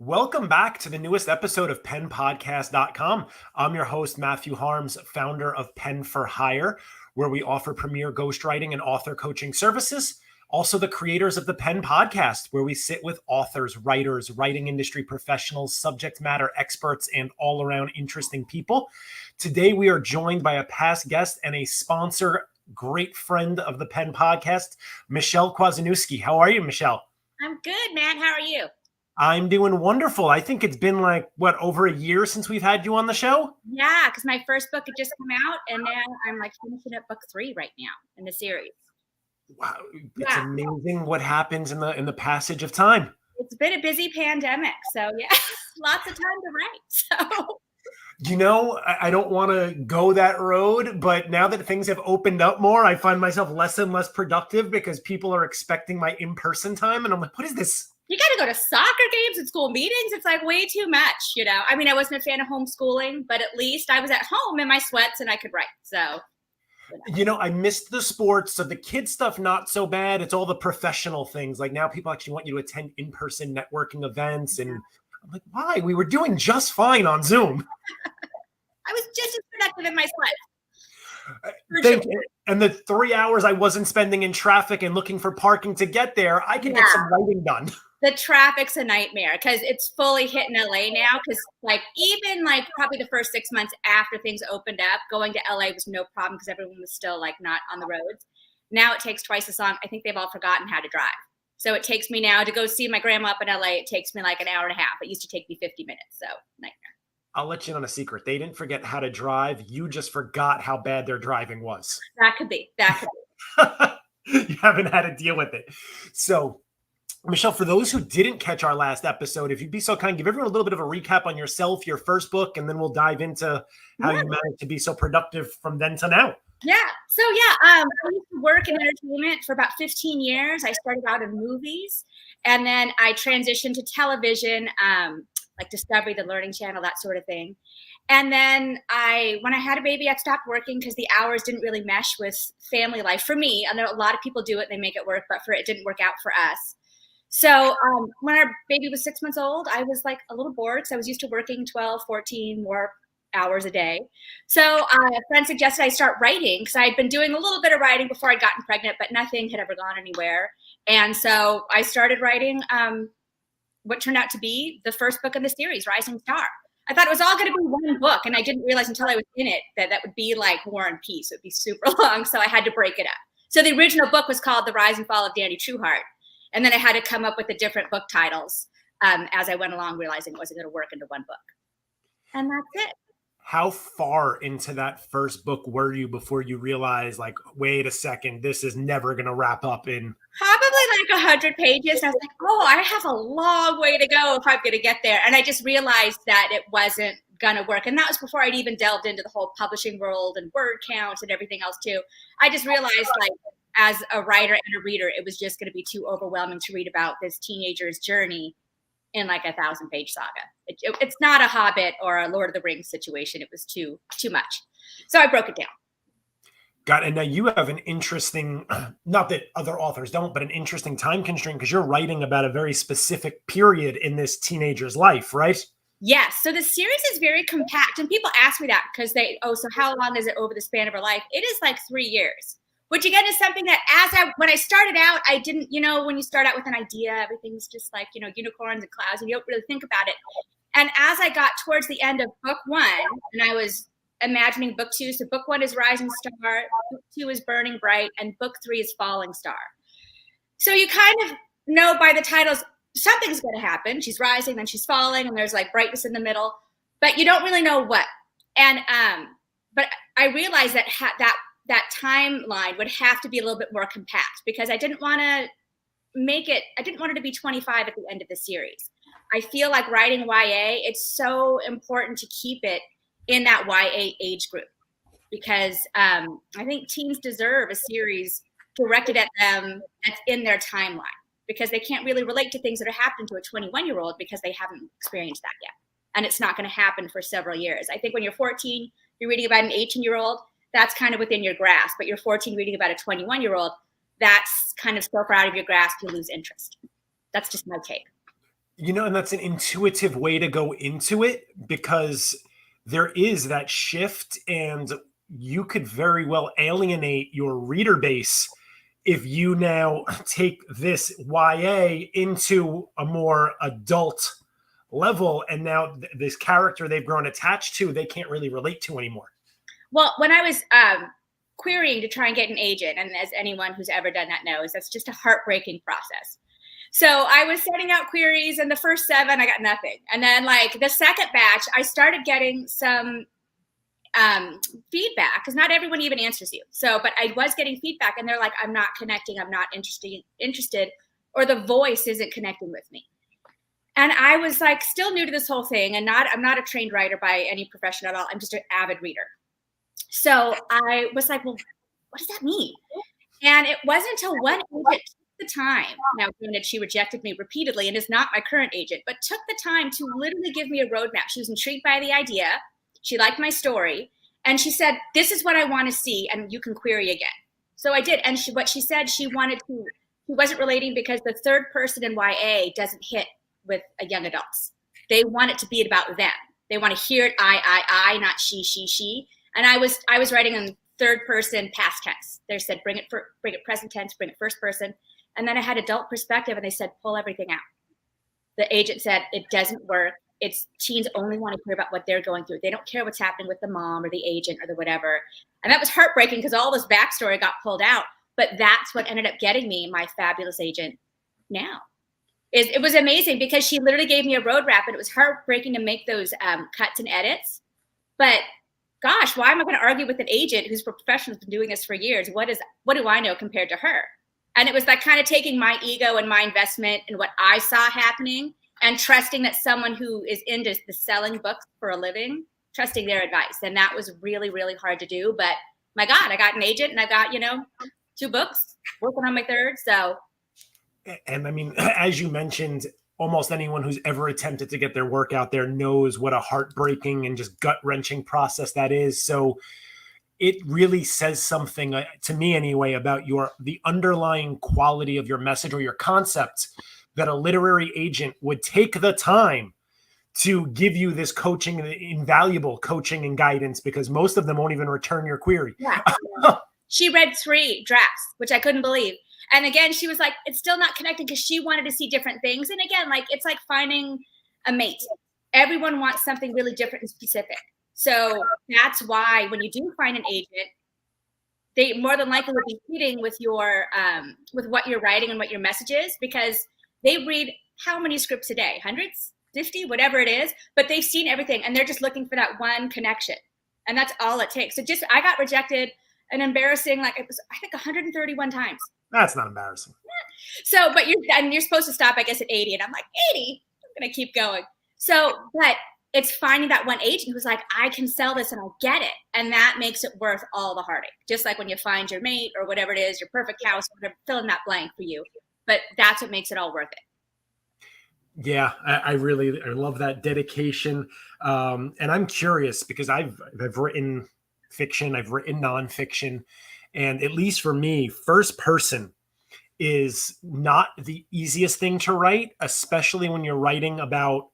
Welcome back to the newest episode of PenPodcast.com. I'm your host, Matthew Harms, founder of Pen for Hire, where we offer premier ghostwriting and author coaching services. Also, the creators of the Pen Podcast, where we sit with authors, writers, writing industry professionals, subject matter experts, and all around interesting people. Today, we are joined by a past guest and a sponsor, great friend of the Pen Podcast, Michele Kwasniewski. How are you, Michele? I'm good, man. How are you? I'm doing wonderful. I think it's been over a year since we've had you on the show? Yeah, because my first book had just come out, and now I'm finishing up book 3 right now in the series. Wow, it's amazing what happens in the passage of time. It's been a busy pandemic, so yeah, lots of time to write. So, you know, I don't want to go that road, but now that things have opened up more, I find myself less and less productive because people are expecting my in-person time, and I'm like, what is this? You got to go to soccer games and school meetings. It's like way too much, you know. I mean, I wasn't a fan of homeschooling, but at least I was at home in my sweats and I could write. So, you know, I missed the sports. So the kid stuff, not so bad. It's all the professional things. Like now people actually want you to attend in-person networking events. And I'm like, why? We were doing just fine on Zoom. I was just as productive in my sweats. Thank you. And the 3 hours I wasn't spending in traffic and looking for parking to get there, I could get some writing done. The traffic's a nightmare because it's fully hitting LA now. Because even probably the first 6 months after things opened up, going to LA was no problem because everyone was still not on the roads. Now it takes twice as long. I think they've all forgotten how to drive. So it takes me now to go see my grandma up in LA. It takes me an hour and a half. It used to take me 50 minutes. So nightmare. I'll let you in on a secret. They didn't forget how to drive. You just forgot how bad their driving was. That could be. You haven't had to deal with it. So, Michele, for those who didn't catch our last episode, if you'd be so kind, give everyone a little bit of a recap on yourself, your first book, and then we'll dive into how you managed to be so productive from then to now. Yeah. So, I used to work in entertainment for about 15 years. I started out in movies, and then I transitioned to television, like Discovery, the Learning Channel, that sort of thing. And then when I had a baby, I stopped working because the hours didn't really mesh with family life for me. I know a lot of people do it, they make it work, but it didn't work out for us. So when our baby was 6 months old, I was a little bored because I was used to working 12, 14 more hours a day. So a friend suggested I start writing because I had been doing a little bit of writing before I'd gotten pregnant, but nothing had ever gone anywhere. And so I started writing what turned out to be the first book in the series, Rising Star. I thought it was all going to be one book, and I didn't realize until I was in it that would be like War and Peace. It would be super long, so I had to break it up. So the original book was called The Rise and Fall of Dani Trueheart, and then I had to come up with the different book titles as I went along, realizing it wasn't going to work into one book. And that's it. How far into that first book were you before you realized, wait a second, this is never going to wrap up in? Probably 100 pages. And I was like, oh, I have a long way to go if I'm going to get there. And I just realized that it wasn't going to work. And that was before I'd even delved into the whole publishing world and word counts and everything else too. I just realized as a writer and a reader, it was just going to be too overwhelming to read about this teenager's journey in 1,000-page saga. It's not a Hobbit or a Lord of the Rings situation. It was too much. So I broke it down. Got it. And now you have an interesting, not that other authors don't, but an interesting time constraint because you're writing about a very specific period in this teenager's life, right? Yes. So the series is very compact. And people ask me that because so how long is it over the span of her life? It is 3 years. Which again is something that when I started out, I didn't, when you start out with an idea, everything's just unicorns and clouds and you don't really think about it. And as I got towards the end of book 1 and I was imagining book 2, so book 1 is Rising Star, book 2 is Burning Bright, and book 3 is Falling Star. So you kind of know by the titles, something's going to happen. She's rising, then she's falling, and there's brightness in the middle, but you don't really know what. And, but I realized that timeline would have to be a little bit more compact because I didn't want it to be 25 at the end of the series. I feel like writing YA, it's so important to keep it in that YA age group because I think teens deserve a series directed at them that's in their timeline because they can't really relate to things that are happening to a 21-year-old because they haven't experienced that yet. And it's not going to happen for several years. I think when you're 14, you're reading about an 18-year-old, that's kind of within your grasp, but you're 14 reading about a 21-year-old, that's kind of so far out of your grasp, you lose interest. That's just my take. And that's an intuitive way to go into it, because there is that shift, and you could very well alienate your reader base if you now take this YA into a more adult level, and now this character they've grown attached to, they can't really relate to anymore. Well, when I was querying to try and get an agent, and as anyone who's ever done that knows, that's just a heartbreaking process. So I was sending out queries, and the first 7, I got nothing. And then like the second batch, I started getting some feedback, because not everyone even answers you. So, but I was getting feedback, and they're like, I'm not connecting, I'm not interested, or the voice isn't connecting with me. And I was like, still new to this whole thing, and I'm not a trained writer by any profession at all. I'm just an avid reader. So I was like, well, what does that mean? And it wasn't until one agent took the time, now granted she rejected me repeatedly and is not my current agent, but took the time to literally give me a roadmap. She was intrigued by the idea. She liked my story. And she said, this is what I want to see, and you can query again. So I did. And what she said, she wasn't relating because the third person in YA doesn't hit with young adults. They want it to be about them. They want to hear it I, not she. And I was writing in third person past tense. They said, bring it present tense, bring it first person. And then I had adult perspective, and they said, pull everything out. The agent said, it doesn't work. It's teens only want to hear about what they're going through. They don't care what's happening with the mom or the agent or the whatever. And that was heartbreaking, because all this backstory got pulled out. But that's what ended up getting me my fabulous agent now. It was amazing, because she literally gave me a roadmap, and it was heartbreaking to make those cuts and edits. But gosh, why am I going to argue with an agent who's professional, has been doing this for years? What do I know compared to her? And it was that kind of taking my ego and my investment and what I saw happening, and trusting that someone who is into the selling books for a living, trusting their advice. And that was really, really hard to do. But my God, I got an agent, and I got, 2 books, working on my third. So. And I mean, as you mentioned, almost anyone who's ever attempted to get their work out there knows what a heartbreaking and just gut-wrenching process that is. So it really says something, to me anyway, about the underlying quality of your message or your concept, that a literary agent would take the time to give you this coaching, invaluable coaching and guidance, because most of them won't even return your query. Yeah. She read 3 drafts, which I couldn't believe. And again, she was like, it's still not connecting, because she wanted to see different things. And again, like, it's like finding a mate. Everyone wants something really different and specific. So that's why when you do find an agent, they more than likely will be hitting with your with what you're writing and what your message is, because they read how many scripts a day? Hundreds, 50, whatever it is. But they've seen everything, and they're just looking for that one connection. And that's all it takes. So I got rejected an embarrassing, like, it was, I think, 131 times. That's not embarrassing. So, but you're supposed to stop, I guess, at 80. And I'm like, 80? I'm going to keep going. So, but it's finding that one agent who's like, I can sell this and I get it. And that makes it worth all the heartache. Just like when you find your mate or whatever it is, your perfect house, whatever, fill in that blank for you. But that's what makes it all worth it. Yeah, I love that dedication. And I'm curious, because I've written fiction, I've written nonfiction. And at least for me, first person is not the easiest thing to write, especially when you're writing about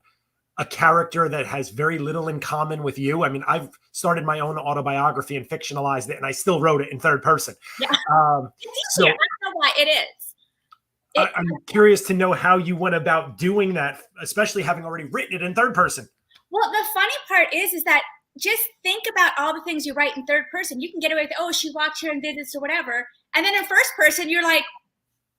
a character that has very little in common with you. I mean, I've started my own autobiography and fictionalized it, and I still wrote it in third person. Yeah. So I don't know why it is. I'm curious to know how you went about doing that, especially having already written it in third person. Well, the funny part is that just think about all the things you write in third person. You can get away with, oh, she walked here and did this or whatever. And then in first person, you're like,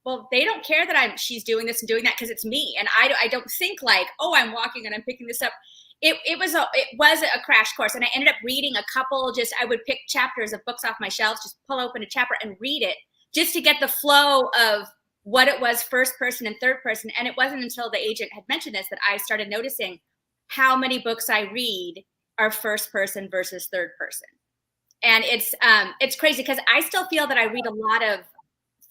well, they don't care that she's doing this and doing that, because it's me. And I don't think like, oh, I'm walking and I'm picking this up. It was a crash course. And I ended up reading a couple, I would pick chapters of books off my shelves, just pull open a chapter and read it, just to get the flow of what it was first person and third person. And it wasn't until the agent had mentioned this that I started noticing how many books I read are first person versus third person. And it's crazy, because I still feel that I read a lot of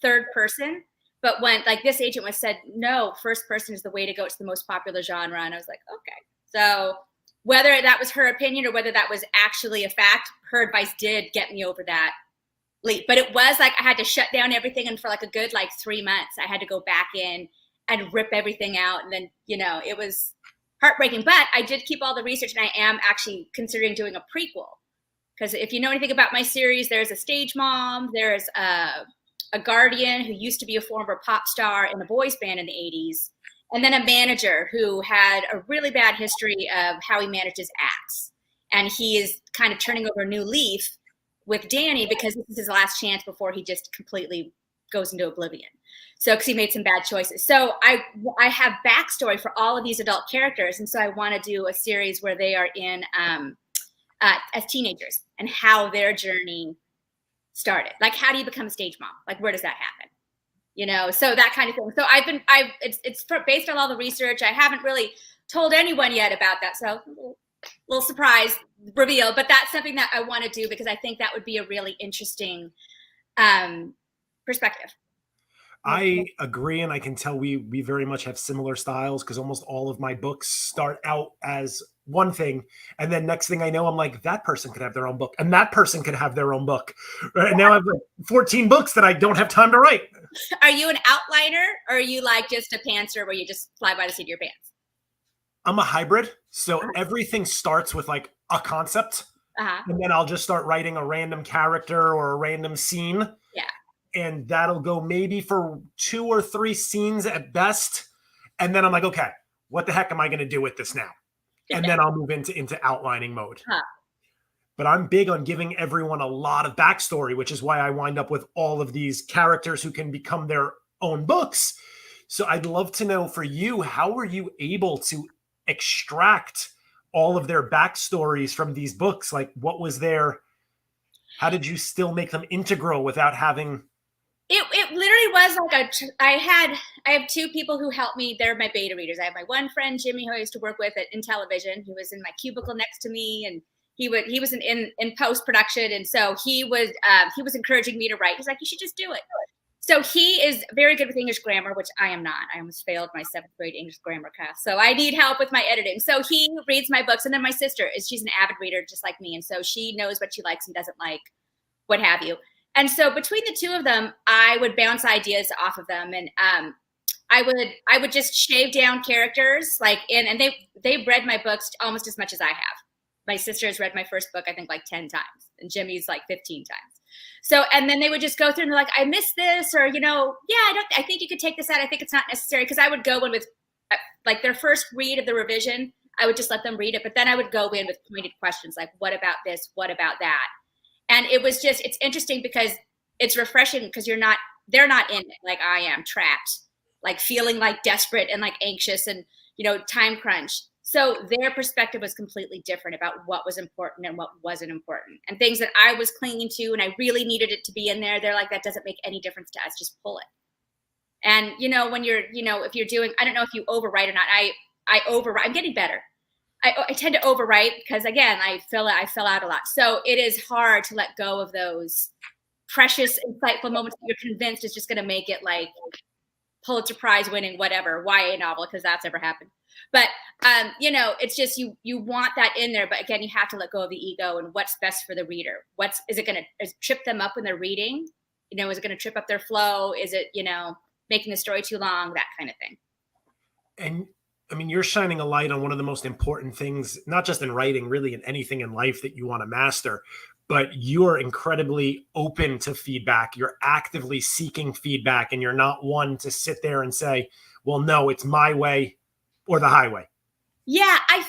third person, but when like this agent was said, no, first person is the way to go. It's the most popular genre. And I was like, okay. So whether that was her opinion or whether that was actually a fact, her advice did get me over that leap. But it was like, I had to shut down everything. And for like a good 3 months, I had to go back in and rip everything out. And then, it was heartbreaking, but I did keep all the research, and I am actually considering doing a prequel. Because if you know anything about my series, there's a stage mom, there's a guardian who used to be a former pop star in a boys band in the 80s, and then a manager who had a really bad history of how he managed his acts. And he is kind of turning over a new leaf with Dani because this is his last chance before he just completely goes into oblivion. So, because he made some bad choices. So I have backstory for all of these adult characters. And so I want to do a series where they are in as teenagers and how their journey started. Like, how do you become a stage mom? Like, where does that happen? So that kind of thing. So it's based on all the research. I haven't really told anyone yet about that. So little surprise reveal, but that's something that I want to do because I think that would be a really interesting perspective. I agree, and I can tell we very much have similar styles because almost all of my books start out as one thing, and then next thing I know, I'm like, that person could have their own book, and that person could have their own book. Right now, I have 14 books that I don't have time to write. Are you an outliner, or are you like just a pantser where you just fly by the seat of your pants? I'm a hybrid, so everything starts with like a concept, and then I'll just start writing a random character or a random scene. Yeah. And that'll go maybe for 2 or 3 scenes at best. And then I'm like, okay, what the heck am I going to do with this now? And then I'll move into outlining mode. But I'm big on giving everyone a lot of backstory, which is why I wind up with all of these characters who can become their own books. So I'd love to know for you, how were you able to extract all of their backstories from these books? Like, what was how did you still make them integral without having... It literally was like I have 2 people who help me. They're my beta readers. I have my one friend, Jimmy, who I used to work with in television. He was in my cubicle next to me, and he was in post-production. And so he was encouraging me to write. He's like, you should just do it. So he is very good with English grammar, which I am not. I almost failed my 7th grade English grammar class. So I need help with my editing. So he reads my books. And then my sister she's an avid reader just like me. And so she knows what she likes and doesn't like, what have you. And so between the 2 of them, I would bounce ideas off of them, and I would just shave down characters and they've read my books almost as much as I have. My sister has read my first book, I think, like 10 times, and Jimmy's like 15 times. So, and then they would just go through and they're like, I missed this, or I think you could take this out. I think it's not necessary, because I would go in with like their first read of the revision. I would just let them read it, but then I would go in with pointed questions like, what about this? What about that? And it's interesting because it's refreshing because they're not in it like I am, trapped, like feeling like desperate and like anxious and, time crunch. So their perspective was completely different about what was important and what wasn't important, and things that I was clinging to and I really needed it to be in there. They're like, that doesn't make any difference to us. Just pull it. And, when you're, if you're doing, I don't know if you overwrite or not. I overwrite. I'm getting better. I tend to overwrite because, again, I fill out a lot. So it is hard to let go of those precious, insightful moments that you're convinced is just going to make it like Pulitzer Prize winning, whatever, YA novel, because that's ever happened. But, it's just you want that in there. But, again, you have to let go of the ego and what's best for the reader. Is it going to trip them up when they're reading? Is it going to trip up their flow? Is it, making the story too long? That kind of thing. And I mean, you're shining a light on one of the most important things, not just in writing, really in anything in life that you want to master, but you are incredibly open to feedback. You're actively seeking feedback, and you're not one to sit there and say, well, no, it's my way or the highway. Yeah, I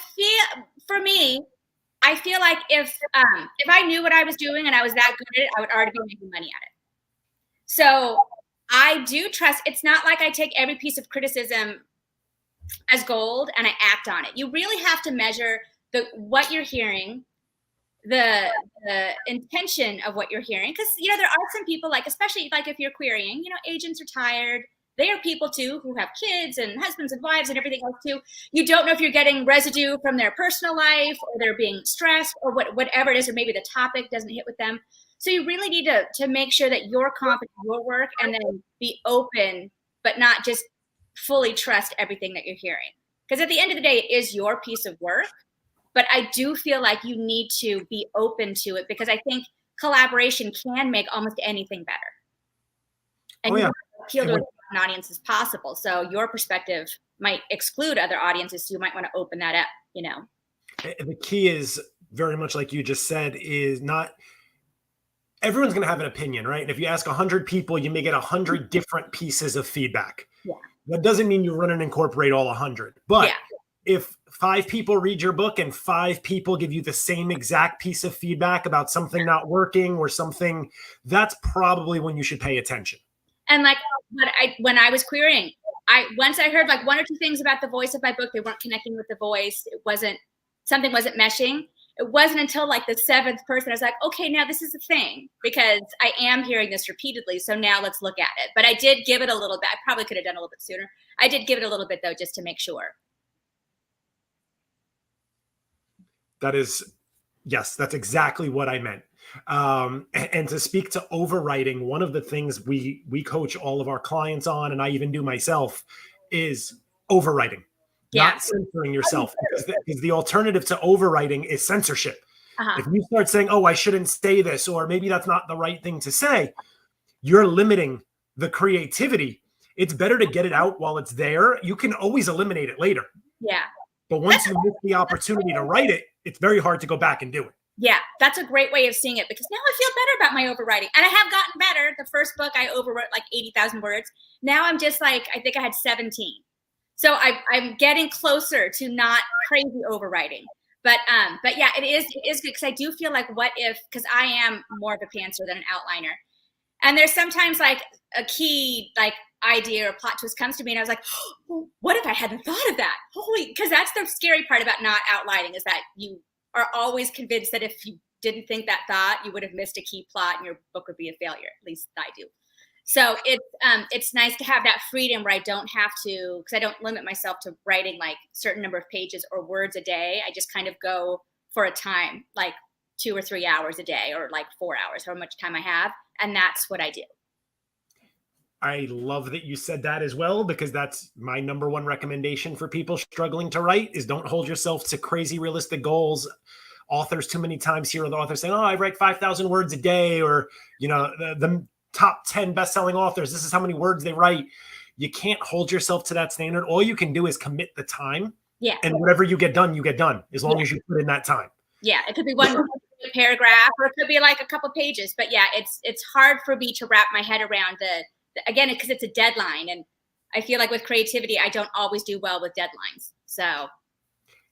feel like if I knew what I was doing and I was that good at it, I would already be making money at it. So I do trust. It's not like I take every piece of criticism as gold and I act on it. You really have to measure what you're hearing, the intention of what you're hearing, because there are some people, like, especially like if you're querying, agents are tired. They are people too who have kids and husbands and wives and everything else too. You don't know if you're getting residue from their personal life, or they're being stressed, or whatever it is, or maybe the topic doesn't hit with them. So you really need to make sure that you're confident in your work, and then be open, but not just fully trust everything that you're hearing. Because at the end of the day, it is your piece of work. But I do feel like you need to be open to it, because I think collaboration can make almost anything better. And oh, yeah. appeal to as an audience as possible. So your perspective might exclude other audiences. So you might want to open that up, The key is very much like you just said, is not everyone's going to have an opinion, right? And if you ask 100 people, you may get 100 different pieces of feedback. Yeah. That doesn't mean you run and incorporate all 100. But Yeah. if 5 people read your book and 5 people give you the same exact piece of feedback about something not working or something, that's probably when you should pay attention. And like when I was querying, once I heard like 1 or 2 things about the voice of my book, they weren't connecting with the voice. Something wasn't meshing. It wasn't until like the 7th person I was like, okay, now this is a thing, because I am hearing this repeatedly. So now let's look at it. But I did give it a little bit. I probably could have done a little bit sooner. I did give it a little bit though, just to make sure. Yes, that's exactly what I meant. And to speak to overwriting, one of the things we coach all of our clients on, and I even do myself, is overwriting. Yeah. Not censoring yourself, because the alternative to overwriting is censorship. If you start saying, oh, I shouldn't say this, or maybe that's not the right thing to say, you're limiting the creativity. It's better to get it out while it's there. You can always eliminate it later. Yeah. But once you miss the opportunity to write it, it's very hard to go back and do it. Yeah, that's a great way of seeing it, because now I feel better about my overwriting. And I have gotten better. The first book, I overwrote like 80,000 words. Now I'm just like, I think I had 17. So I'm getting closer to not crazy overwriting. But yeah, it is good, because I do feel like, what if, because I am more of a pantser than an outliner. And there's sometimes like a key like idea or plot twist comes to me, and I was like, oh, what if I hadn't thought of that? Because that's the scary part about not outlining, is that you are always convinced that if you didn't think that thought, you would have missed a key plot and your book would be a failure. At least I do. So it's nice to have that freedom where I don't have to, because I don't limit myself to writing like a certain number of pages or words a day. I just kind of go for a time, like 2 or 3 hours a day, or like 4 hours, however much time I have. And that's what I do. I love that you said that as well, because that's my number 1 recommendation for people struggling to write, is don't hold yourself to crazy realistic goals. Authors too many times hear the author saying, oh, I write 5,000 words a day, or, the top 10 best-selling authors, this is how many words they write. You can't hold yourself to that standard. All you can do is commit the time. Yeah. And whatever you get done, as long as you put in that time. Yeah. It could be 1 paragraph, or it could be like a couple pages. But yeah, it's hard for me to wrap my head around again, because it's a deadline. And I feel like with creativity, I don't always do well with deadlines. So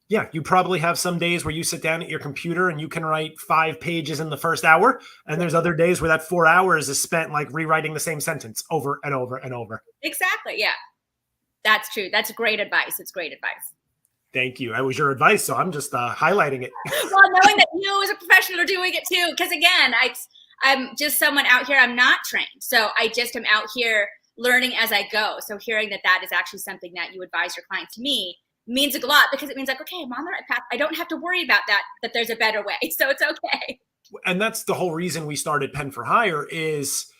yeah, you probably have some days where you sit down at your computer and you can write 5 pages in the first hour. And there's other days where that 4 hours is spent like rewriting the same sentence over and over and over. Exactly. Yeah, that's true. That's great advice. It's great advice. Thank you. That was your advice, so I'm just highlighting it. Well, knowing that you as a professional are doing it too, because again, I'm just someone out here. I'm not trained. So I just am out here learning as I go. So hearing that is actually something that you advise your client, to me, means a lot, because it means like, okay, I'm on the right path. I don't have to worry about that there's a better way. So it's okay. And that's the whole reason we started Pen for Hire is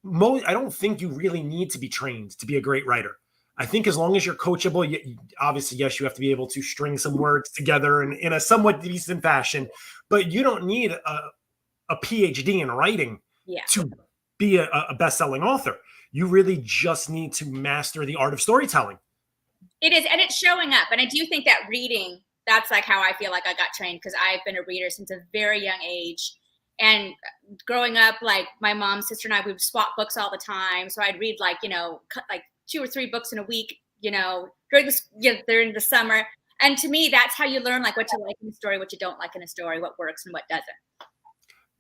I don't think you really need to be trained to be a great writer. I think as long as you're coachable, obviously, yes, you have to be able to string some words together in a somewhat decent fashion, but you don't need a PhD in writing to be a best-selling author. You really just need to master the art of storytelling. It is, and it's showing up. And I do think that reading, that's like how I feel like I got trained, because I've been a reader since a very young age. And growing up, like my mom, sister, and I, we would swap books all the time. So I'd read like 2 or 3 books in a week, during the summer. And to me, that's how you learn like what you like in a story, what you don't like in a story, what works and what doesn't.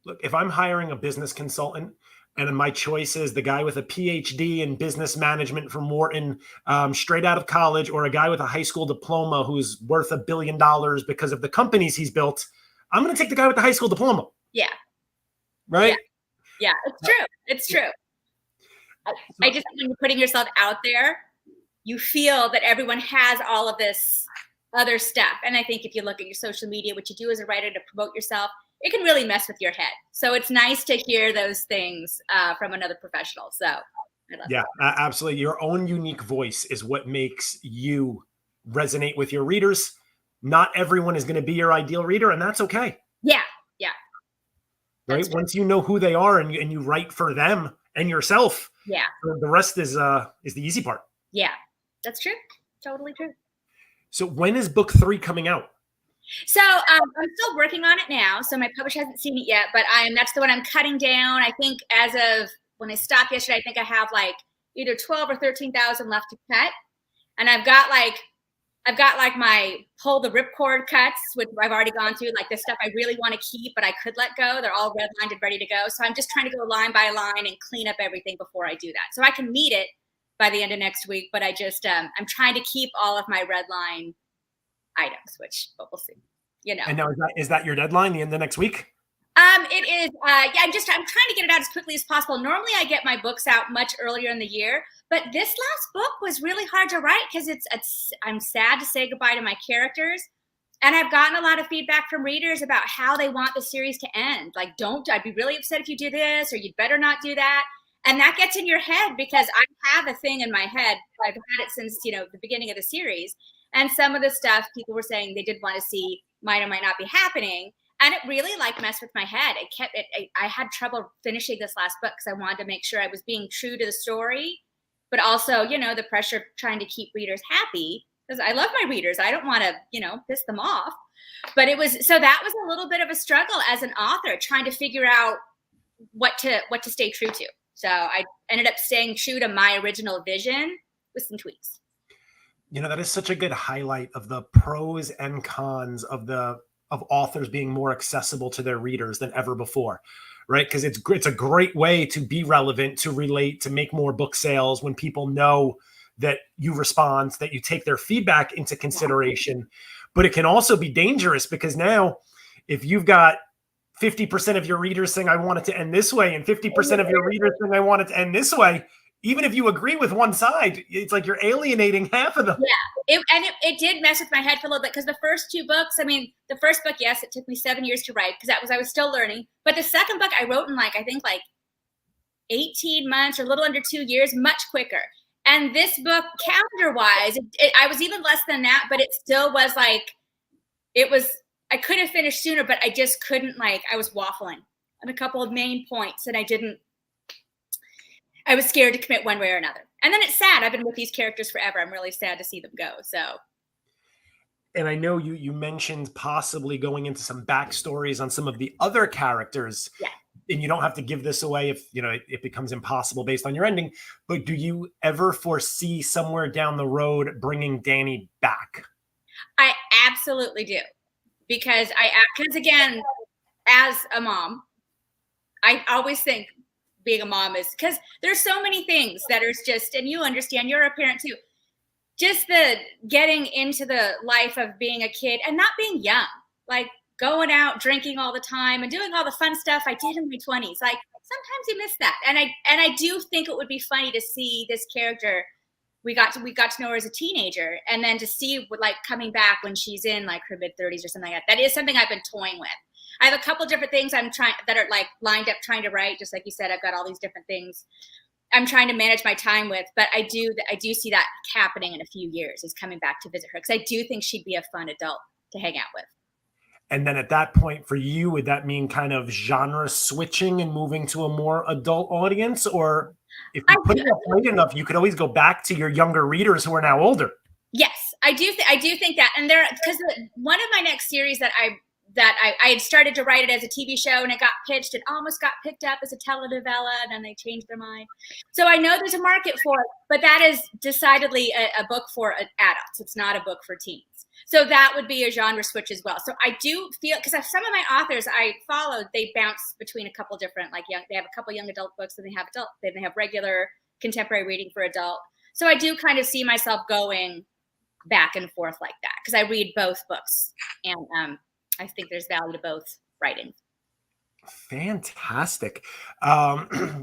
Look, if I'm hiring a business consultant, and my choice is the guy with a PhD in business management from Wharton, straight out of college, or a guy with a high school diploma who's worth $1 billion because of the companies he's built, I'm going to take the guy with the high school diploma. Yeah. Right? Yeah, it's true. It's true. I just think when you're putting yourself out there, you feel that everyone has all of this other stuff. And I think if you look at your social media, what you do as a writer to promote yourself, it can really mess with your head. So it's nice to hear those things from another professional. So I love that. Absolutely. Your own unique voice is what makes you resonate with your readers. Not everyone is going to be your ideal reader, and that's okay. Yeah. Right? Once you know who they are and you write for them and yourself, Yeah. So the rest is the easy part. Yeah, that's true. Totally true. So when is book 3 coming out? So I'm still working on it now. So my publisher hasn't seen it yet, but that's the one I'm cutting down. I think as of when I stopped yesterday, I think I have like either 12 or 13,000 left to cut. And I've got like my pull the ripcord cuts, which I've already gone through, like the stuff I really want to keep, but I could let go. They're all redlined and ready to go. So I'm just trying to go line by line and clean up everything before I do that. So I can meet it by the end of next week, but I just, I'm trying to keep all of my redline items, but we'll see, And now is that your deadline, the end of next week? It is, yeah, I'm trying to get it out as quickly as possible. Normally I get my books out much earlier in the year, but this last book was really hard to write because I'm sad to say goodbye to my characters. And I've gotten a lot of feedback from readers about how they want the series to end. Like, I'd be really upset if you do this, or you'd better not do that. And that gets in your head because I have a thing in my head. I've had it since, the beginning of the series. And some of the stuff people were saying they did want to see might or might not be happening. And it really messed with my head. I had trouble finishing this last book because I wanted to make sure I was being true to the story, but also, the pressure of trying to keep readers happy because I love my readers. I don't want to, piss them off. But so that was a little bit of a struggle as an author, trying to figure out what to stay true to. So I ended up staying true to my original vision with some tweaks. That is such a good highlight of the pros and cons of authors being more accessible to their readers than ever before, right? Because it's a great way to be relevant, to relate, to make more book sales when people know that you respond, that you take their feedback into consideration. But it can also be dangerous because now if you've got 50% of your readers saying I want it to end this way and 50% of your readers saying I want it to end this way, even if you agree with one side, it's like you're alienating half of them. Yeah, it did mess with my head for a little bit because the first 2 books, the first book, yes, it took me 7 years to write because I was still learning. But the second book I wrote in I think 18 months or a little under 2 years, much quicker. And this book, calendar-wise, I was even less than that, but it still was I could have finished sooner, but I just couldn't, I was waffling on a couple of main points and I was scared to commit one way or another. And then it's sad. I've been with these characters forever. I'm really sad to see them go. So. And I know you mentioned possibly going into some backstories on some of the other characters. Yeah. And you don't have to give this away if, it becomes impossible based on your ending. But do you ever foresee somewhere down the road bringing Dani back? I absolutely do. Because again, as a mom, I always think, being a mom is because there's so many things that are just, and you understand, you're a parent too, just the getting into the life of being a kid and not being young, going out drinking all the time and doing all the fun stuff I did in my 20s. Sometimes you miss that. And I do think it would be funny to see this character. We got to know her as a teenager, and then to see coming back when she's in her mid-30s or something like that. That is something I've been toying with. I have a couple different things I'm trying that are lined up trying to write. Just like you said, I've got all these different things I'm trying to manage my time with. But I do see that happening in a few years, is coming back to visit her, because I do think she'd be a fun adult to hang out with. And then at that point for you, would that mean kind of genre switching and moving to a more adult audience? Or if you put it up late enough, you could always go back to your younger readers who are now older. Yes, I do think that. And because one of my next series that I had started to write it as a TV show, and it got pitched. It almost got picked up as a telenovela, and then they changed their mind. So I know there's a market for it, but that is decidedly a book for adults. It's not a book for teens. So that would be a genre switch as well. So I do feel, because some of my authors I followed, they bounce between a couple different, they have a couple young adult books, and then they have regular contemporary reading for adult. So I do kind of see myself going back and forth like that, because I read both books, and I think there's value to both writings. Fantastic.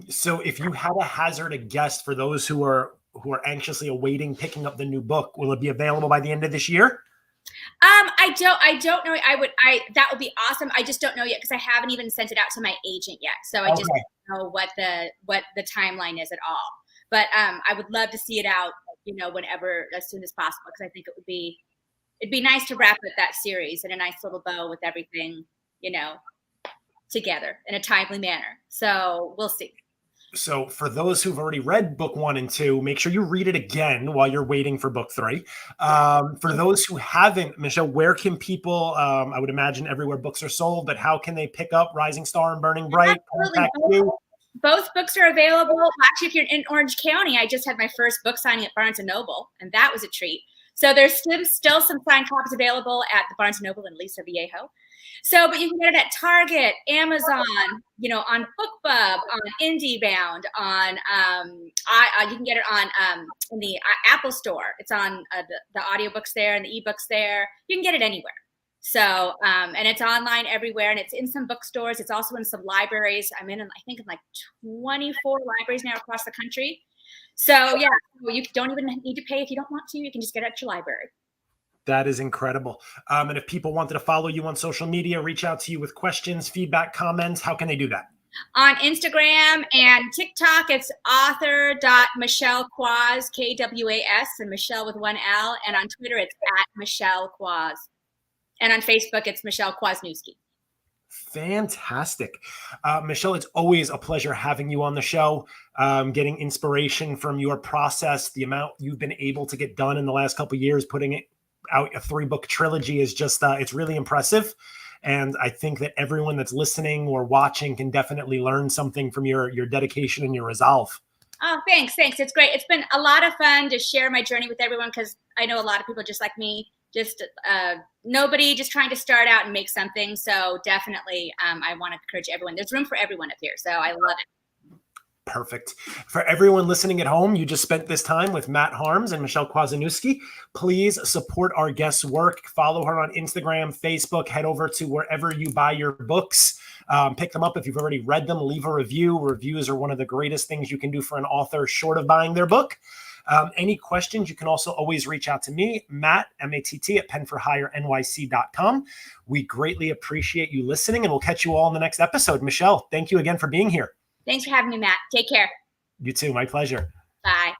So if you had to hazard a guess for those who are anxiously awaiting picking up the new book, will it be available by the end of this year? I don't know. That would be awesome. I just don't know yet, because I haven't even sent it out to my agent yet. So I just don't know what the timeline is at all. But I would love to see it out, whenever, as soon as possible, because I think it'd be nice to wrap up that series in a nice little bow with everything, together in a timely manner. So we'll see. So for those who've already read book 1 and 2, make sure you read it again while you're waiting for book 3. For those who haven't, Michele, where can people, I would imagine everywhere books are sold, but how can they pick up Rising Star and Burning Bright? Contact you? Both books are available. Actually, if you're in Orange County, I just had my first book signing at Barnes & Noble, and that was a treat. So there's still some signed copies available at the Barnes & Noble in Lisa Viejo. So, but you can get it at Target, Amazon, on BookBub, on IndieBound, on you can get it on in the Apple Store. It's on the audiobooks there and the ebooks there. You can get it anywhere. So, and it's online everywhere, and it's in some bookstores. It's also in some libraries. I'm I think in like 24 libraries now across the country. So yeah, you don't even need to pay if you don't want to. You can just get it at your library. That is incredible. And if people wanted to follow you on social media, reach out to you with questions, feedback, comments, how can they do that? On Instagram and TikTok, it's author.MicheleKwas, Kwas, and Michele with 1 L. And on Twitter, it's @MicheleKwas. And on Facebook, it's Michele Kwasniewski. Fantastic. Michele, it's always a pleasure having you on the show, getting inspiration from your process. The amount you've been able to get done in the last couple of years, putting it out a 3-book trilogy is just, it's really impressive. And I think that everyone that's listening or watching can definitely learn something from your dedication and your resolve. Oh, thanks. It's great. It's been a lot of fun to share my journey with everyone, because I know a lot of people just like me, just nobody just trying to start out and make something. So definitely I want to encourage everyone. There's room for everyone up here. So I love it. Perfect. For everyone listening at home, you just spent this time with Matt Harms and Michele Kwasniewski. Please support our guest's work. Follow her on Instagram, Facebook. Head over to wherever you buy your books. Pick them up if you've already read them. Leave a review. Reviews are one of the greatest things you can do for an author short of buying their book. Any questions, you can also always reach out to me, Matt, M-A-T-T, at penforhirenyc.com. We greatly appreciate you listening, and we'll catch you all in the next episode. Michele, thank you again for being here. Thanks for having me, Matt. Take care. You too. My pleasure. Bye.